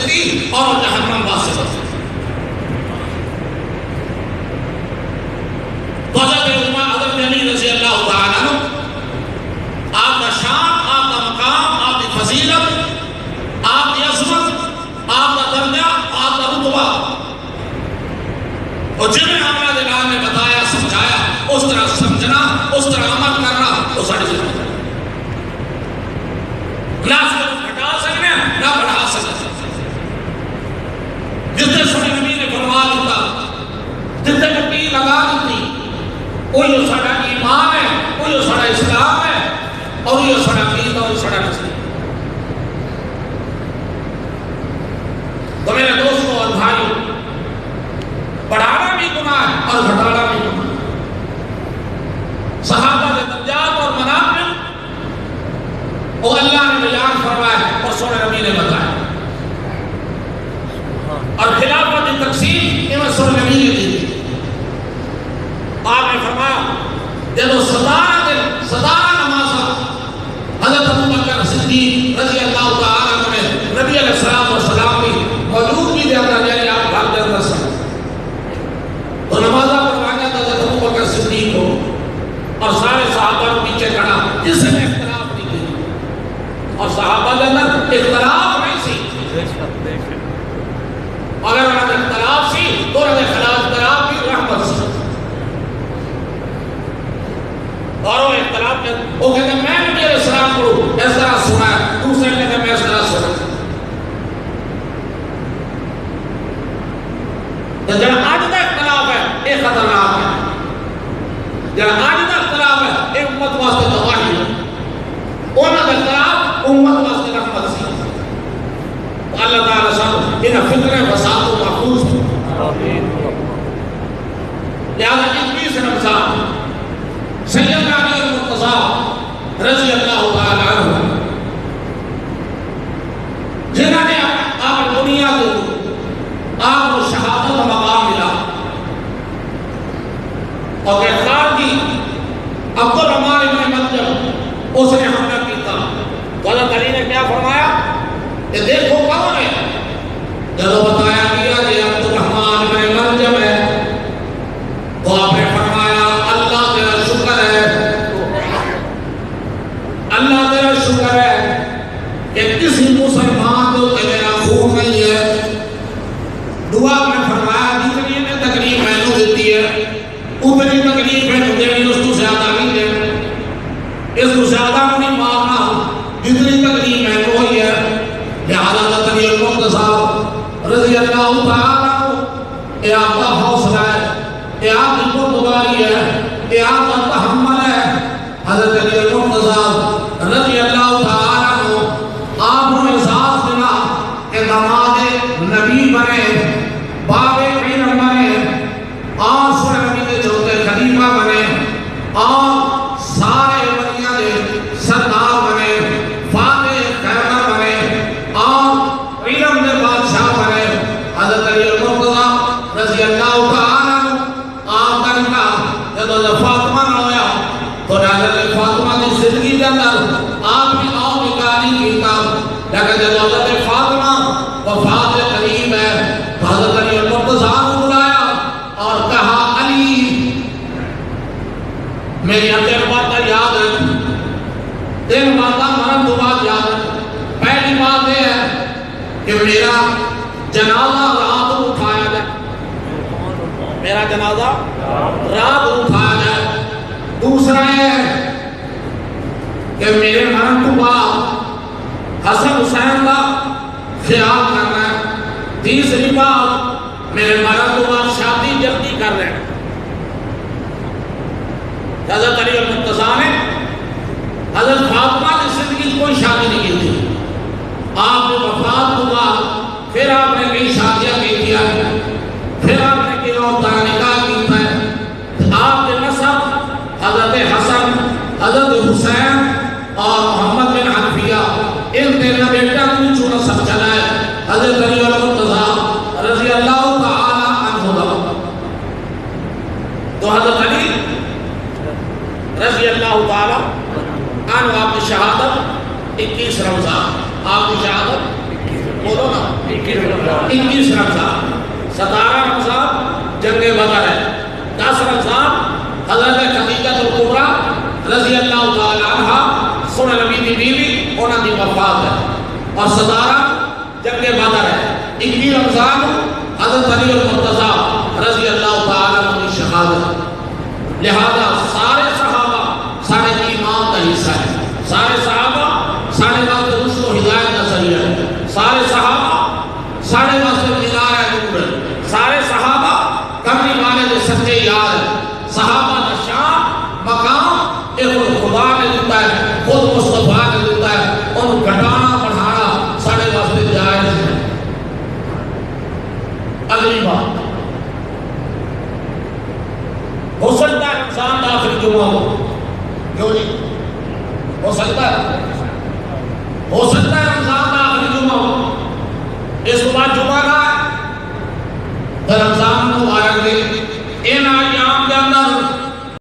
سکتی اور جہنم واسطہ. تو حضرت علی رضی اللہ تعالیٰ عنہ، آپ کا شان، آپ کا مقام، آپ کی فضیلت، آپ کی عظمت، آپ کا درجہ، آپ کا رتبہ، اور جنہیں اللہ تعالیٰ نے بتایا سمجھایا اس طرح سمجھنا، اس طرح عمل کرنا، وہ ساری ذمہ داری. نہ صرف گھٹا سکتے ہیں نہ بڑھا سکتے. جتنے سونے نبی نے فرما دیتا، جتنے مٹی لگا دیتی، وہی سارا ایمان ہے، وہی سارا اسلام ہے، اور وہی سارا عقیدہ اور سارا نسل. تو میرے دوستوں اور بھائیوں، بڑھانا بھی گناہ ہے اور گھٹانا بھی گناہ ہے. صحابہ کے درجات اور مناقب وہ اللہ نے بیان فرمایا اور سونے نبی نے بتایا، اور خلافت کی تقسیم یہ سونے نبی نے دی. آپ نے فرمایا جب 17 نمازہ حضرت ابوبکر صدیق رضی اللہ تعالیٰ عنہ نے نبی علیہ السلام بھی موجود بھی دے اندر، یعنی آپ گھر کے اندر سے تو نمازہ پڑھوانا تھا حضرت ابوبکر صدیق کو، اور سارے صحابہ کو پیچھے کھڑا، جس نے اختلاف نہیں کیا. اور صحابہ کے اندر اختلاف نہیں سی. اگر انہوں نے اختلاف سی تو انہوں نے خلاف اختلاف بھی رحمت سی. اور وہ اختلاف کے وہ کہتے ہیں میں نبی علیہ السلام کو اس طرح سنا ہے، دوسرے کہتے ہیں میں اس طرح سنا. تو جب آج کا اختلاف ہے ایک خطرناک ہے. جب آج کا اختلاف ہے ایک امت واسطے تباہی ہے. انہوں کا اختلاف امت واسطے رحمت سی. اللہ تعالیٰ سب ان فکر فساد کو محفوظ ہے. لہذا 21 رمضان سیدنا علی المرتضیٰ رضی اللہ تعالیٰ عنہ، جنہوں نے آپ دنیا کو آپ کو شہادت کا مقام ملا، اور گرفتار کی عبد الرحمن ابن ملجم اس نے حملہ کیا. تو حضرت علی نے کیا فرمایا کہ دیکھو کون ہے. جب بتایا گیا کہ عبد الرحمن ابن ملجم ہے تو آپ نے فرمایا اللہ تیرا شکر ہے، اللہ تیرا شکر ہے کہ کسی مسلمان کو میرا خون نہیں ہے. دعا میں فرمایا جتنی میں تکلیف میں نے دیتی ہے اتنی تکلیف میں نے دینی، اس کو زیادہ نہیں دینا، اس کو زیادہ نہیں مارنا جتنی تکلیف میں نے ہوئی ہے. لہذا حضرت علی المرتضیٰ رضی اللہ تعالیٰ عنہ، یہ آپ کا حوصلہ ہے، یہ آپ کی پرتگاری ہے، یہ آپ کا تحمل ہے. حضرت علی المرتضیٰ رضی اللہ تعالیٰ عنہ آپ نے احساس دیا کہ داماد نبی بنے، باب علم بنے، اور سورہ نبی کے چوتھے خلیفہ بنے، اور سارے ولیاں کے سردار بنے، فاتح خیبر بنے، اور علم کے بادشاہ بنے. حضرت علی المرتضیٰ رضی اللہ تعالیٰ عنہ آپ کا نکاح جب حضرت فاطمہ نہ ہویا تو حضرت فاطمہ کی زندگی کے اندر آپ نے اور نکاح نہیں کیتا. لیکن جب حضرت فاطمہ وفات قریب ہے تو حضرت علی المرتضیٰ کو بلایا اور کہا علی میری تین باتیں یاد ہے، تین باتیں مرن تو بات یاد ہے. پہلی بات یہ ہے کہ میرا جنازہ رات کو اٹھایا جائے، میرا جنازہ رات کو اٹھایا جائے. دوسرا ہے کہ میرے مرن تو بعد حسن حسین کا خیال کرنا ہے. تیسری بات میرے مرن تو بعد شادی جلدی کر رہے ہیں. حضرت علی المرتضیٰ نے حضرت فاطمہ کی زندگی کوئی شادی نہیں کی تھی. آپ نے وفات کو بعد پھر آپ نے کئی شادیاں کی دیا ہے، پھر آپ نے کئی اور نکاح کی ہے. آپ کے نسب حضرت حسن، حضرت حسین اور محمد بن حنفیہ ان تینوں بیٹا کی چونہ سب چلا ہے. حضرت علی المرتضیٰ رضی اللہ تعالی عنہ. تو حضرت علی رضی اللہ تعالی عنہ آپ کی شہادت 21 رمضان، آپ کی شہادت بولو نا 21 رمضان، 17 رمضان جنگ بدر ہے، 10 رمضان حضرت خدیجہ الکبریٰ رضی اللہ تعالیٰ عنہ سونے نبی دی بیوی انہاں دی وفات ہے، اور 17 جنگ بدر ہے، 21 رمضان حضرت علی المرتضیٰ رضی اللہ تعالیٰ عنہ کی شہادت۔ لہذا سارے صحابہ سارے ایمان کا حصہ ہے، سارے صحابہ سارے وقت رشد و ہدایت کا ذریعہ ہے، سارے صحابہ سارے وقت مینار نور ہے، سارے صحابہ کرنے والے دے سچے یار ہے، صحابہ کا شان مقام ایک خدا نے دیتا ہے، خود مصطفیٰ نے دیتا ہے، ان گھٹانا بڑھانا سارے وقت جائز ہے۔ اگلی بات، ہو سکتا ہے رمضان کا آخری جمعہ ہو، کیوں نہیں؟ ہو سکتا ہے رمضان کا آخری جمعہ ہو، اس کے بعد جمعہ کا ہے، تو رمضان مبارک دے ان آیات